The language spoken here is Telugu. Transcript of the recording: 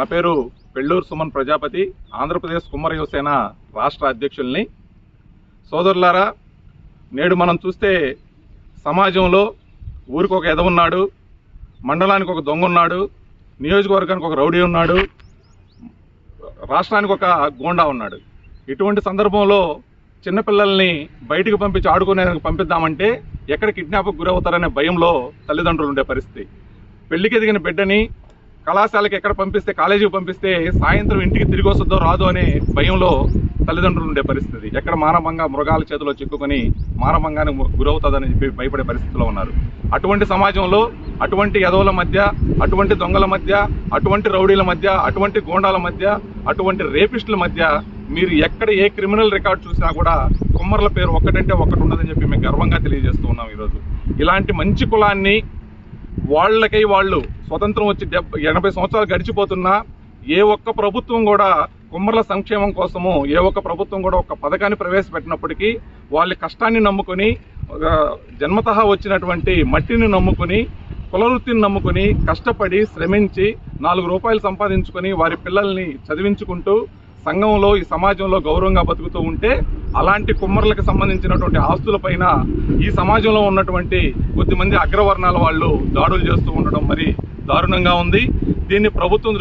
నా పేరు పెళ్ళూరు సుమన్ ప్రజాపతి, ఆంధ్రప్రదేశ్ కుమ్మర యువసేన రాష్ట్ర అధ్యక్షుల్ని. సోదరులారా, నేడు మనం చూస్తే సమాజంలో ఊరికి ఒక ఎద ఉన్నాడు, మండలానికి ఒక దొంగ ఉన్నాడు, నియోజకవర్గానికి ఒక రౌడీ ఉన్నాడు, రాష్ట్రానికి ఒక గోండా ఉన్నాడు. ఇటువంటి సందర్భంలో చిన్నపిల్లల్ని బయటికి పంపించి ఆడుకునేందుకు పంపిద్దామంటే ఎక్కడ కిడ్నాప్కి గురవుతారనే భయంలో తల్లిదండ్రులు ఉండే పరిస్థితి. పెళ్లికి ఎదిగిన బిడ్డని కళాశాలకి ఎక్కడ పంపిస్తే, కాలేజీకి పంపిస్తే సాయంత్రం ఇంటికి తిరిగి వస్తుందో రాదో అనే భయంలో తల్లిదండ్రులు ఉండే పరిస్థితి. ఎక్కడ మానవంగా మృగాల చేతిలో చిక్కుకొని మానవంగానే గురవుతుందని చెప్పి భయపడే పరిస్థితిలో ఉన్నారు. అటువంటి సమాజంలో అటువంటి ఎదవుల మధ్య, అటువంటి దొంగల మధ్య, అటువంటి రౌడీల మధ్య, అటువంటి గోండాల మధ్య, అటువంటి రేపిస్టుల మధ్య మీరు ఎక్కడ ఏ క్రిమినల్ రికార్డ్ చూసినా కూడా కుమ్మర్ల పేరు ఒక్కటంటే ఒక్కటి ఉండదని చెప్పి మేము గర్వంగా తెలియజేస్తూ ఉన్నాం. ఈరోజు ఇలాంటి మంచి కులాన్ని వాళ్ళకై వాళ్ళు స్వతంత్రం వచ్చి 80 సంవత్సరాలు గడిచిపోతున్నా ఏ ఒక్క ప్రభుత్వం కూడా కుమ్మర్ల సంక్షేమం కోసము ఏ ఒక్క ప్రభుత్వం కూడా ఒక పథకాన్ని ప్రవేశపెట్టినప్పటికీ వాళ్ళ కష్టాన్ని నమ్ముకొని, జన్మతః వచ్చినటువంటి మట్టిని నమ్ముకొని, కులవృత్తిని నమ్ముకొని, కష్టపడి శ్రమించి 4 రూపాయలు సంపాదించుకొని వారి పిల్లల్ని చదివించుకుంటూ సంఘంలో, ఈ సమాజంలో గౌరవంగా బతుకుతూ ఉంటే అలాంటి కుమ్మర్లకు సంబంధించినటువంటి ఆస్తులపైన ఈ సమాజంలో ఉన్నటువంటి కొద్దిమంది అగ్రవర్ణాల వాళ్ళు దాడులు చేస్తూ ఉండడం మరి దారుణంగా ఉంది. దీన్ని ప్రభుత్వం